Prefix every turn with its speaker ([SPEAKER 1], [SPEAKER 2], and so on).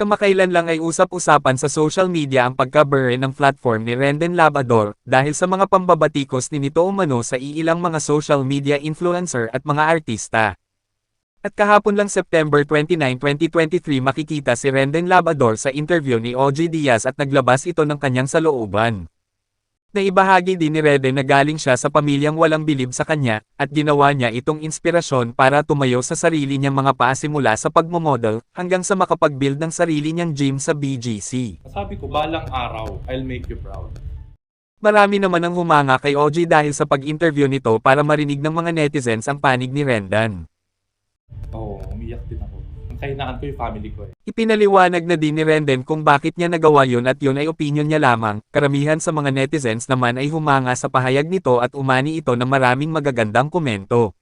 [SPEAKER 1] Kamakailan lang ay usap-usapan sa social media ang pagka-burn ng platform ni Rendon Labrador dahil sa mga pambabatikos ni nito umano sa iilang mga social media influencer at mga artista. At kahapon lang September 29, 2023 makikita si Rendon Labrador sa interview ni OG Diaz at naglabas ito ng kanyang salooban. Naibahagi din ni Rendon na galing siya sa pamilyang walang bilib sa kanya, at ginawa niya itong inspirasyon para tumayo sa sarili niyang mga paa simula sa pagmomodel, hanggang sa makapag-build ng sarili niyang gym sa BGC.
[SPEAKER 2] Sabi ko, balang araw, I'll make you proud.
[SPEAKER 1] Marami naman ang humanga kay OG dahil sa pag-interview nito para marinig ng mga netizens ang panig ni Rendon.
[SPEAKER 2] Oo, umiyak din ako. Ang kahinaan ko yung family ko eh.
[SPEAKER 1] Ipinaliwanag na din ni Rendon kung bakit niya nagawa yun at yun ay opinyon niya lamang. Karamihan sa mga netizens naman ay humanga sa pahayag nito at umani ito ng maraming magagandang komento.